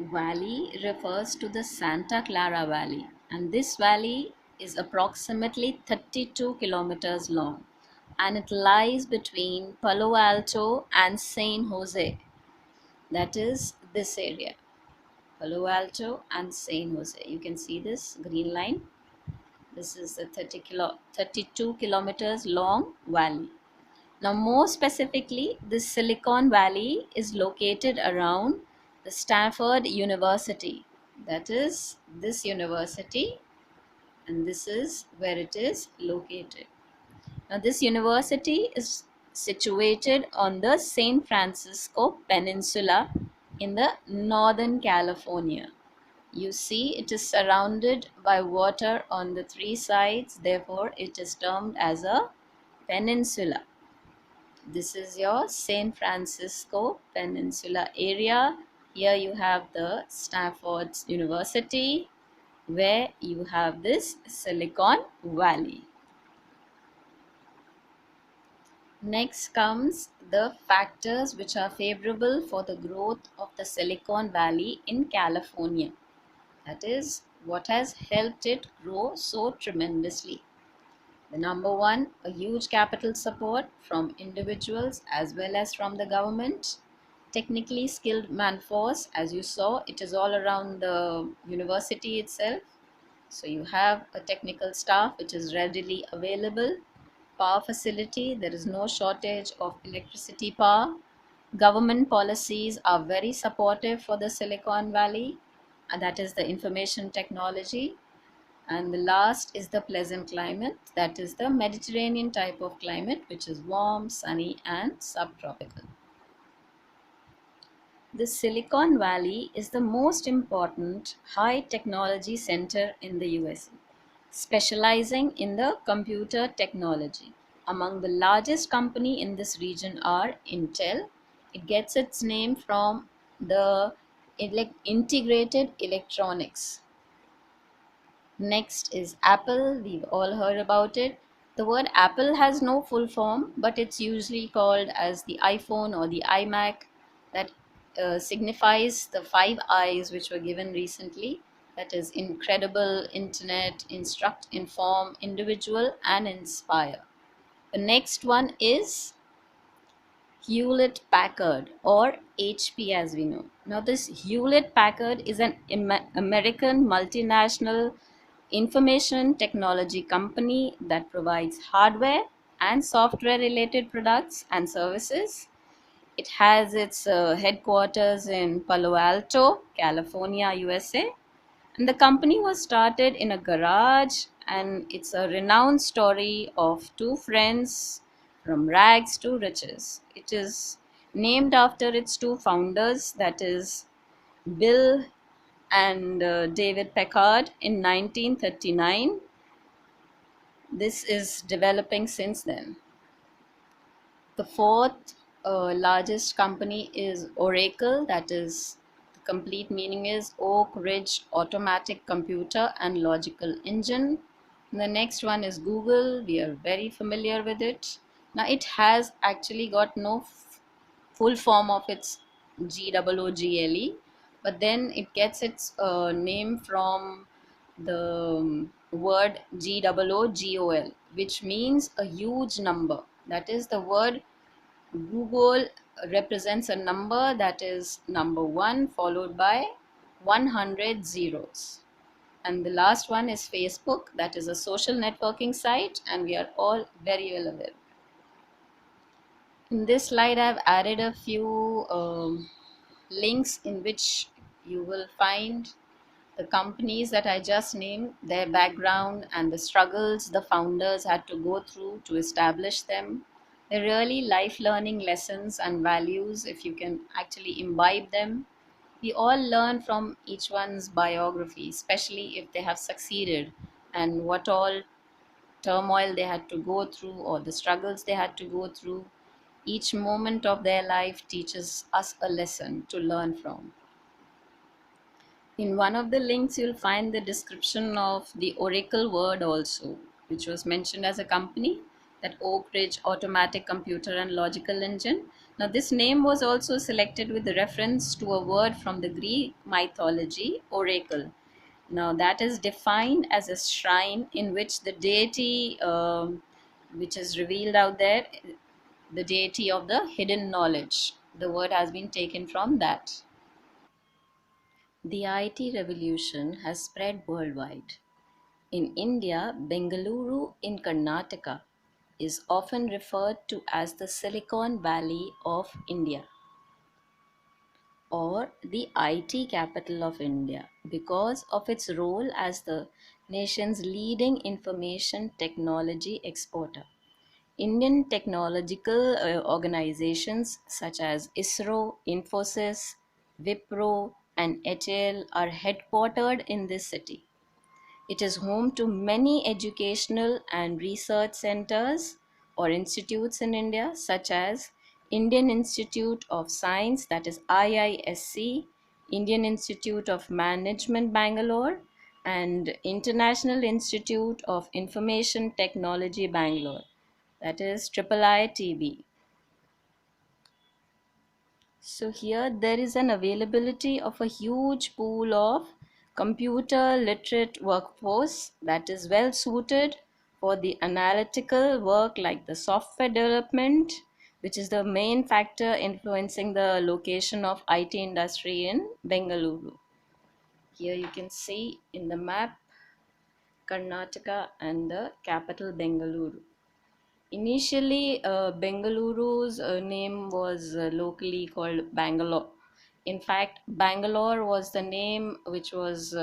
Valley refers to the Santa Clara Valley, and this valley is approximately 32 kilometers long, and it lies between Palo Alto and San Jose. That is this area, Palo Alto and San Jose. You can see this green line. This is the 32 kilometers long valley. Now, more specifically, this Silicon Valley is located around the Stanford University. That is this university, and this is where it is located. Now, this university is situated on the San Francisco Peninsula in the Northern California. You see, it is surrounded by water on the three sides, therefore, it is termed as a peninsula. This is your San Francisco Peninsula area. Here you have the Stanford University, where you have this Silicon Valley. Next comes the factors which are favorable for the growth of the Silicon Valley in California. That is, what has helped it grow so tremendously. The number one, a huge capital support from individuals as well as from the government. Technically skilled manforce, as you saw, it is all around the university itself. So you have a technical staff which is readily available. Power facility, there is no shortage of electricity power. Government policies are very supportive for the Silicon Valley, and that is the information technology. And the last is the pleasant climate, that is the Mediterranean type of climate, which is warm, sunny, and subtropical. The Silicon Valley is the most important high technology center in the USA, specializing in the computer technology. Among the largest company in this region are Intel. It gets its name from the integrated electronics. Next is Apple. We've all heard about it. The word Apple has no full form, but it's usually called as the iPhone or the iMac. That signifies the five I's which were given recently. That is incredible, internet, instruct, inform, individual, and inspire. The next one is Hewlett Packard, or HP as we know. Now, this Hewlett Packard is an American multinational information technology company that provides hardware and software related products and services. It has its headquarters in Palo Alto, California, USA. And the company was started in a garage, and it's a renowned story of two friends from rags to riches. It is named after its two founders, that is Bill and David Packard in 1939. This is developing since then. The fourth largest company is Oracle, that is, the complete meaning is Oak Ridge Automatic Computer and Logical Engine. And the next one is Google. We are very familiar with it. Now, it has actually got no full form of its GOOGLE, but then it gets its name from the word GOOGOL, which means a huge number. That is, the word Google represents a number, that is number 1 followed by 100 zeros. And the last one is Facebook, that is a social networking site, and we are all very well aware. In this slide, I've added a few links in which you will find the companies that I just named, their background, and the struggles the founders had to go through to establish them. They're really life learning lessons and values if you can actually imbibe them. We all learn from each one's biography, especially if they have succeeded, and what all turmoil they had to go through or the struggles they had to go through. Each moment of their life teaches us a lesson to learn from. In one of the links, you'll find the description of the Oracle word also, which was mentioned as a company. that Oak Ridge Automatic Computer and Logical Engine. Now, this name was also selected with reference to a word from the Greek mythology, oracle. Now, that is defined as a shrine in which the deity, which is revealed out there, the deity of the hidden knowledge. The word has been taken from that. The IT revolution has spread worldwide. In India, Bengaluru in Karnataka is often referred to as the Silicon Valley of India or the IT capital of India because of its role as the nation's leading information technology exporter. Indian technological organizations such as ISRO, Infosys, Wipro, and HAL are headquartered in this city. It is home to many educational and research centers or institutes in India, such as Indian Institute of Science, that is IISC, Indian Institute of Management Bangalore, and International Institute of Information Technology Bangalore, that is IIITB. So here there is an availability of a huge pool of computer literate workforce that is well suited for the analytical work like the software development, which is the main factor influencing the location of IT industry in Bengaluru. Here you can see in the map Karnataka and the capital Bengaluru. Initially, Bengaluru's name was locally called Bangalore. In fact, Bangalore was the name which was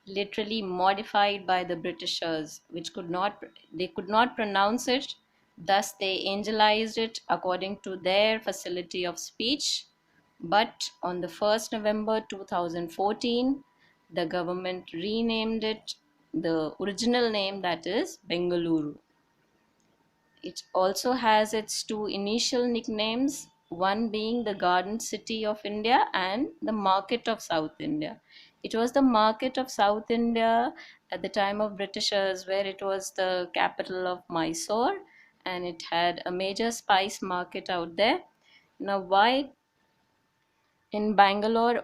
literally modified by the Britishers, which could not pronounce it. Thus, they angelized it according to their facility of speech. But on the 1st November 2014, the government renamed it the original name, that is Bengaluru. It also has its two initial nicknames, one being the Garden City of India and the Market of South India. It was the Market of South India at the time of Britishers, where it was the capital of Mysore and it had a major spice market out there. Now, why in Bangalore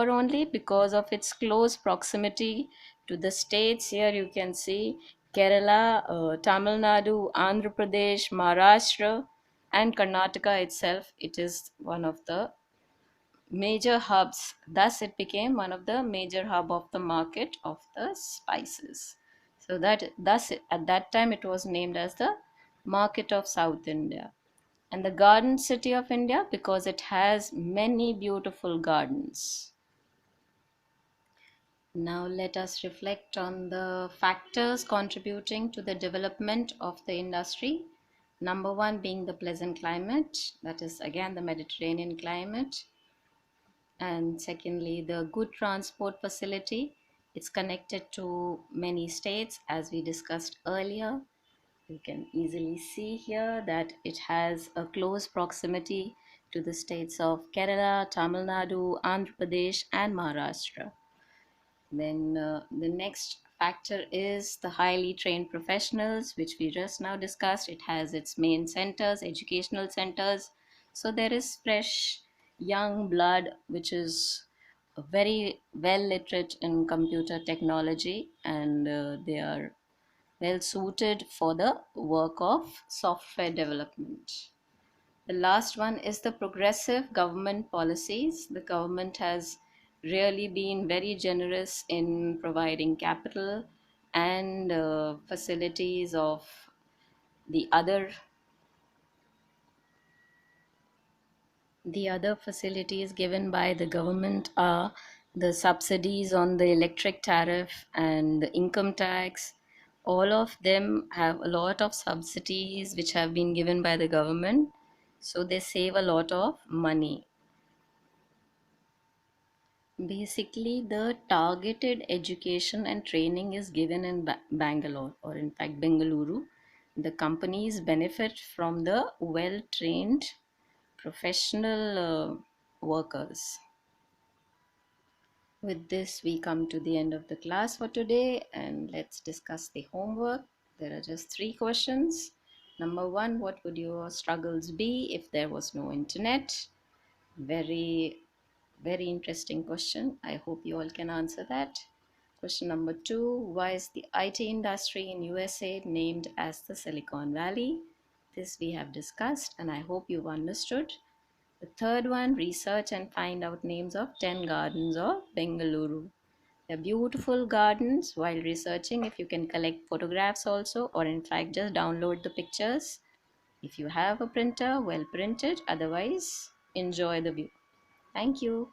only? Because of its close proximity to the states. Here you can see Kerala, Tamil Nadu, Andhra Pradesh, Maharashtra, and Karnataka itself. It is one of the major hubs. Thus, it became one of the major hub of the market of the spices. So that thus at that time it was named as the Market of South India and the Garden City of India because it has many beautiful gardens. Now, let us reflect on the factors contributing to the development of the industry. Number one being the pleasant climate, that is again the Mediterranean climate, and secondly, the good transport facility. It's connected to many states as we discussed earlier. You can easily see here that it has a close proximity to the states of Kerala, Tamil Nadu, Andhra Pradesh, and Maharashtra. Then the next factor is the highly trained professionals, which we just now discussed. It has its main centers, educational centers. So there is fresh, young blood, which is very well literate in computer technology, and they are well suited for the work of software development. The last one is the progressive government policies. The government has really been very generous in providing capital and facilities of the other the other facilities given by the government are the subsidies on the electric tariff and the income tax. All of them have a lot of subsidies which have been given by the government, so they save a lot of money. Basically, the targeted education and training is given in Bangalore, or in fact, Bengaluru. The companies benefit from the well trained professional workers. With this, we come to the end of the class for today, and let's discuss the homework. There are just three questions. Number one, what would your struggles be if there was no internet? Very, very interesting question. I hope you all can answer that. Question number two, why is the IT industry in USA named as the Silicon Valley? This we have discussed and I hope you've understood. The third one, research and find out names of 10 gardens of Bengaluru. They're beautiful gardens. While researching, if you can collect photographs also, or in fact just download the pictures. If you have a printer, well printed. Otherwise, enjoy the view. Thank you.